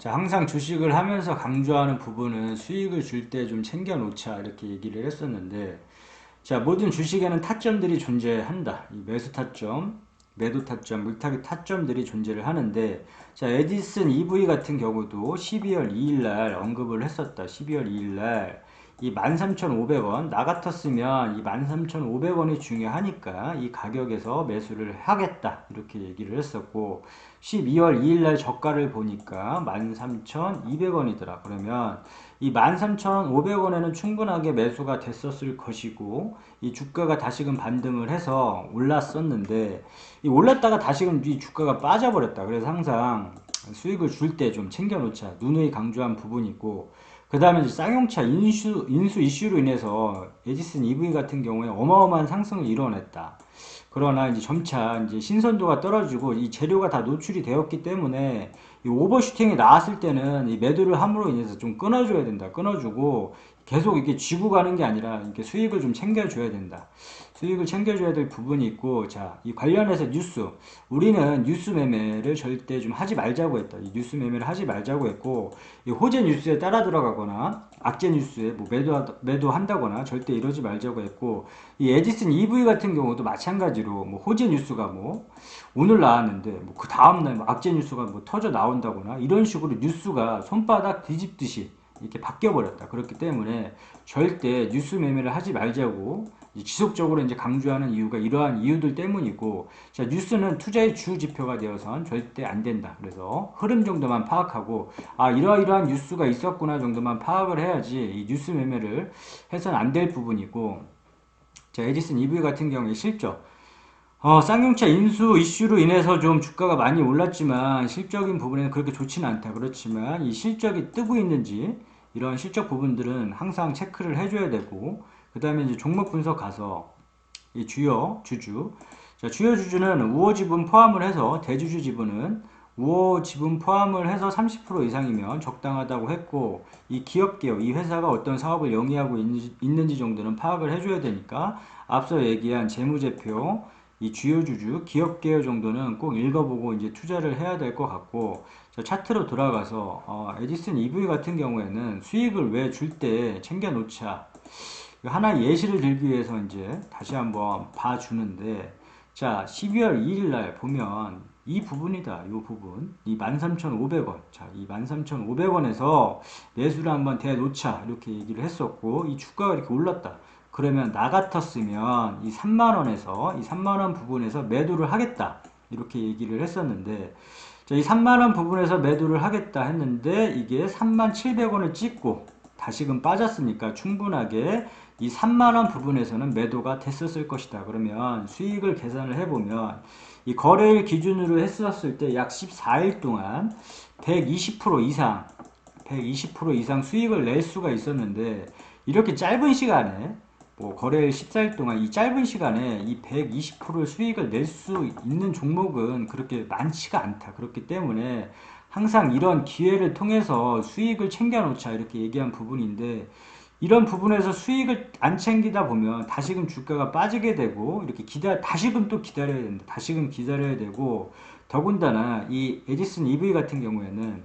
자, 항상 주식을 하면서 강조하는 부분은 수익을 줄 때 좀 챙겨 놓자 이렇게 얘기를 했었는데, 자, 모든 주식에는 타점들이 존재한다. 이 매수 타점, 매도 타점, 물타기 타점들이 존재를 하는데, 자, 에디슨 EV 같은 경우도 12월 2일 날 언급을 했었다. 12월 2일 날 이 13,500원, 나 같았으면 이 13,500원이 중요하니까 이 가격에서 매수를 하겠다. 이렇게 얘기를 했었고, 12월 2일 날 저가를 보니까 13,200원이더라. 그러면 이 13,500원에는 충분하게 매수가 됐었을 것이고, 이 주가가 다시금 반등을 해서 올랐었는데, 이 올랐다가 다시금 이 주가가 빠져버렸다. 그래서 항상 수익을 줄 때 좀 챙겨놓자. 누누이 강조한 부분이고, 그 다음에 이제 쌍용차 인수 이슈로 인해서 에지슨 EV 같은 경우에 어마어마한 상승을 이뤄냈다. 그러나 이제 점차 이제 신선도가 떨어지고 이 재료가 다 노출이 되었기 때문에 이 오버슈팅이 나왔을 때는 이 매도를 함으로 인해서 좀 끊어줘야 된다. 끊어주고 계속 이렇게 쥐고 가는 게 아니라 이렇게 수익을 좀 챙겨줘야 된다. 수익을 챙겨줘야 될 부분이 있고, 자, 이 관련해서 뉴스. 우리는 뉴스 매매를 절대 좀 하지 말자고 했다. 이 뉴스 매매를 하지 말자고 했고, 이 호재 뉴스에 따라 들어가거나, 악재 뉴스에 뭐 매도한다거나 절대 이러지 말자고 했고, 이 에디슨 EV 같은 경우도 마찬가지로 뭐 호재 뉴스가 뭐 오늘 나왔는데 뭐 그 다음날 뭐 악재 뉴스가 뭐 터져 나온다거나 이런 식으로 뉴스가 손바닥 뒤집듯이 이렇게 바뀌어 버렸다. 그렇기 때문에 절대 뉴스 매매를 하지 말자고 지속적으로 이제 강조하는 이유가 이러한 이유들 때문이고, 자, 뉴스는 투자의 주 지표가 되어선 절대 안 된다. 그래서 흐름 정도만 파악하고, 아, 이러이러한 뉴스가 있었구나 정도만 파악을 해야지 이 뉴스 매매를 해서는 안 될 부분이고, 자, 에디슨 EV 같은 경우에 실적. 쌍용차 인수 이슈로 인해서 좀 주가가 많이 올랐지만 실적인 부분에는 그렇게 좋지는 않다. 그렇지만 이 실적이 뜨고 있는지 이런 실적 부분들은 항상 체크를 해줘야 되고, 그 다음에 이제 종목 분석 가서 이 주요 주주. 자, 주요 주주는 우호 지분 포함을 해서 대주주 지분은 우호 지분 포함을 해서 30% 이상이면 적당하다고 했고, 이 기업 개요, 이 회사가 어떤 사업을 영위하고 있는지 정도는 파악을 해줘야 되니까 앞서 얘기한 재무제표, 이 주요 주주, 기업 개요 정도는 꼭 읽어보고 이제 투자를 해야 될 것 같고, 자, 차트로 돌아가서 에디슨 EV 같은 경우에는 수익을 왜 줄 때 챙겨 놓자. 하나 예시를 들기 위해서 이제 다시 한번 봐주는데, 자, 12월 2일 날 보면 이 부분이다. 이 부분. 이 13,500원. 자, 이 13,500원에서 매수를 한번 대놓자. 이렇게 얘기를 했었고, 이 주가가 이렇게 올랐다. 그러면 나 같았으면 이 3만원에서 이 3만원 부분에서 매도를 하겠다. 이렇게 얘기를 했었는데, 자, 이 3만원 부분에서 매도를 하겠다 했는데, 이게 3700원을 찍고 다시금 빠졌으니까 충분하게 이 3만원 부분에서는 매도가 됐었을 것이다. 그러면 수익을 계산을 해보면 이 거래일 기준으로 했었을 때 약 14일 동안 120% 이상 120% 이상 수익을 낼 수가 있었는데, 이렇게 짧은 시간에 뭐 거래일 14일 동안 이 짧은 시간에 이 120% 수익을 낼 수 있는 종목은 그렇게 많지가 않다. 그렇기 때문에 항상 이런 기회를 통해서 수익을 챙겨 놓자 이렇게 얘기한 부분인데, 이런 부분에서 수익을 안 챙기다 보면 다시금 주가가 빠지게 되고, 이렇게 다시금 또 기다려야 된다. 다시금 기다려야 되고, 더군다나 이 에디슨 EV 같은 경우에는,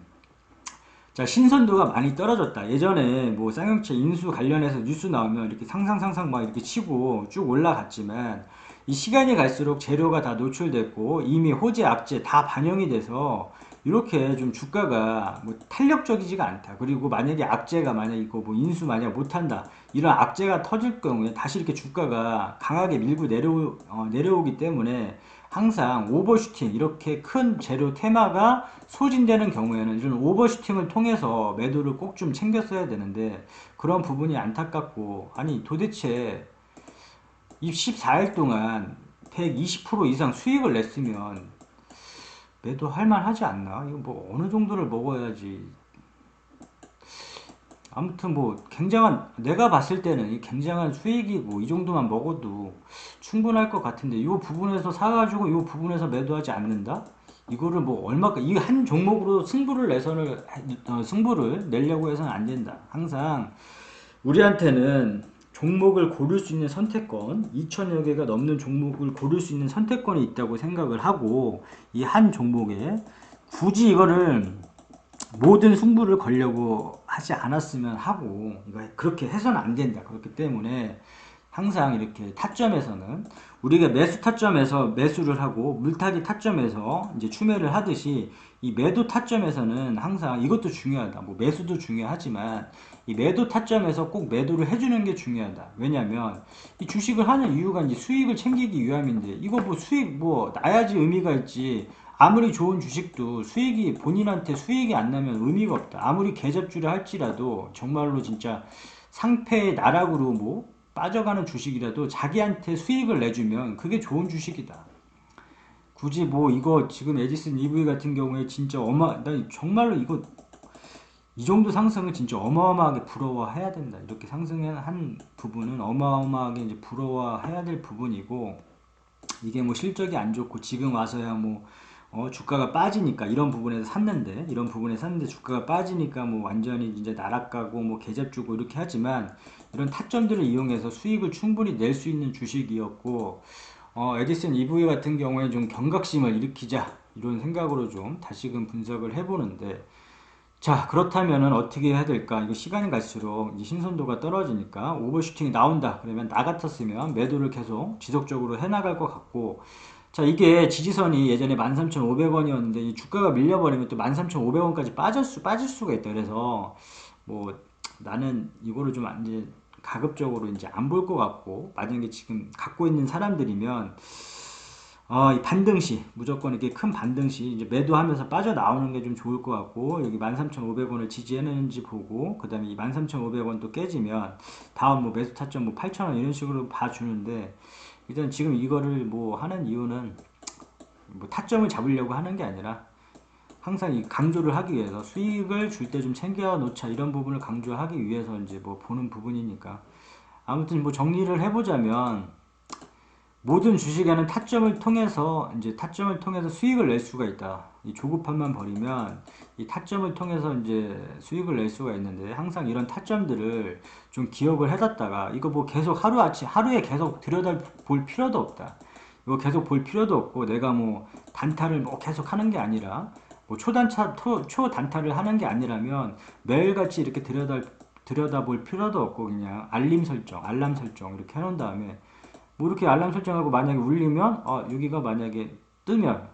자, 신선도가 많이 떨어졌다. 예전에 뭐 쌍용차 인수 관련해서 뉴스 나오면 이렇게 상상상상 막 이렇게 치고 쭉 올라갔지만, 이 시간이 갈수록 재료가 다 노출됐고 이미 호재 악재 다 반영이 돼서 이렇게 좀 주가가 뭐 탄력적이지가 않다. 그리고 만약에 악재가 만약 있고 뭐 인수 만약 못한다, 이런 악재가 터질 경우에 다시 이렇게 주가가 강하게 밀고 내려오기 때문에 항상 오버슈팅, 이렇게 큰 재료 테마가 소진되는 경우에는 이런 오버슈팅을 통해서 매도를 꼭 좀 챙겼어야 되는데, 그런 부분이 안타깝고, 아니 도대체 이 14일 동안 120% 이상 수익을 냈으면 매도할 만하지 않나? 이거 뭐 어느 정도를 먹어야지. 아무튼 뭐 굉장한, 내가 봤을 때는 이 굉장한 수익이고 이 정도만 먹어도 충분할 것 같은데, 이 부분에서 사가지고 이 부분에서 매도하지 않는다? 이거를 뭐 얼마까, 이 한 종목으로 승부를 내려고 해서는 안 된다. 항상 우리한테는 종목을 고를 수 있는 선택권, 2천여 개가 넘는 종목을 고를 수 있는 선택권이 있다고 생각을 하고, 이 한 종목에 굳이 이거를 모든 승부를 걸려고 하지 않았으면 하고 이거 그렇게 해서는 안 된다. 그렇기 때문에 항상 이렇게 타점에서는 우리가 매수 타점에서 매수를 하고 물타기 타점에서 이제 추매를 하듯이 이 매도 타점에서는 항상 이것도 중요하다. 뭐 매수도 중요하지만 이 매도 타점에서 꼭 매도를 해주는 게 중요하다. 왜냐하면 이 주식을 하는 이유가 이제 수익을 챙기기 위함인데 이거 뭐 수익 뭐 나야지 의미가 있지. 아무리 좋은 주식도 수익이 본인한테 수익이 안 나면 의미가 없다. 아무리 계잡주를 할지라도 정말로 진짜 상패의 나락으로 뭐 빠져가는 주식이라도 자기한테 수익을 내주면 그게 좋은 주식이다. 굳이 뭐 이거 지금 에디슨 EV 같은 경우에 진짜 나 정말로 이거 이 정도 상승을 진짜 어마어마하게 부러워해야 된다. 이렇게 상승한 부분은 어마어마하게 이제 부러워해야 될 부분이고 이게 뭐 실적이 안 좋고 지금 와서야 뭐 주가가 빠지니까 이런 부분에서 샀는데 주가가 빠지니까 뭐 완전히 이제 나락가고 뭐 계잡 주고 이렇게 하지만 이런 타점들을 이용해서 수익을 충분히 낼 수 있는 주식이었고 에디슨 EV 같은 경우에 좀 경각심을 일으키자 이런 생각으로 좀 다시금 분석을 해보는데 자 그렇다면은 어떻게 해야 될까 이거 시간이 갈수록 이제 신선도가 떨어지니까 오버슈팅이 나온다 그러면 나 같았으면 매도를 계속 지속적으로 해나갈 것 같고 자 이게 지지선이 예전에 13,500원이었는데 이 주가가 밀려버리면 또 13,500원까지 빠질 수가 있다 그래서 뭐 나는 이거를 좀 이제 가급적으로 이제 안 볼 것 같고 만약에 지금 갖고 있는 사람들이면 이 반등시 무조건 이렇게 큰 반등시 이제 매도하면서 빠져나오는 게 좀 좋을 것 같고 여기 13,500원을 지지했는지 보고 그 다음에 이 13,500원 또 깨지면 다음 뭐 매수 타점 뭐 8,000원 이런 식으로 봐주는데 일단 지금 이거를 뭐 하는 이유는 뭐 타점을 잡으려고 하는 게 아니라 항상 이 강조를 하기 위해서 수익을 줄 때 좀 챙겨 놓자 이런 부분을 강조하기 위해서 이제 뭐 보는 부분이니까 아무튼 뭐 정리를 해보자면 모든 주식에는 타점을 통해서 수익을 낼 수가 있다. 이 조급함만 버리면 이 타점을 통해서 이제 수익을 낼 수가 있는데 항상 이런 타점들을 좀 기억을 해뒀다가 이거 뭐 계속 하루에 계속 들여다볼 필요도 없다. 이거 계속 볼 필요도 없고 내가 뭐 단타를 뭐 계속 하는 게 아니라 뭐 초단타를 하는 게 아니라면 매일같이 이렇게 들여다볼 필요도 없고 그냥 알람 설정 이렇게 해놓은 다음에 뭐 이렇게 알람 설정하고 만약에 울리면 여기가 만약에 뜨면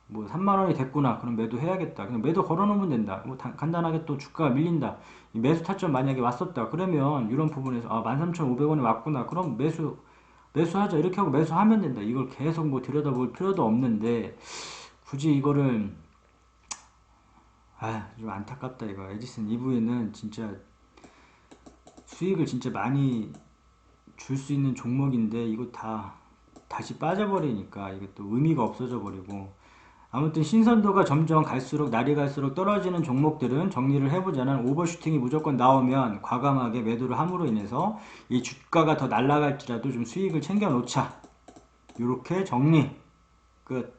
뭐 3만원이 됐구나 그럼 매도 해야겠다 그냥 매도 걸어놓으면 된다 뭐 간단하게 또 주가가 밀린다 이 매수 타점 만약에 왔었다 그러면 이런 부분에서 13,500원이 왔구나 그럼 매수하자 이렇게 하고 매수하면 된다 이걸 계속 뭐 들여다볼 필요도 없는데 굳이 이거를 좀 안타깝다 이거 에디슨 EV는 진짜 수익을 진짜 많이 줄 수 있는 종목인데 이거 다 다시 빠져버리니까 이게 또 의미가 없어져 버리고 아무튼 신선도가 점점 갈수록 날이 갈수록 떨어지는 종목들은 정리를 해보자면 오버슈팅이 무조건 나오면 과감하게 매도를 함으로 인해서 이 주가가 더 날아갈지라도 좀 수익을 챙겨 놓자 이렇게 정리 끝.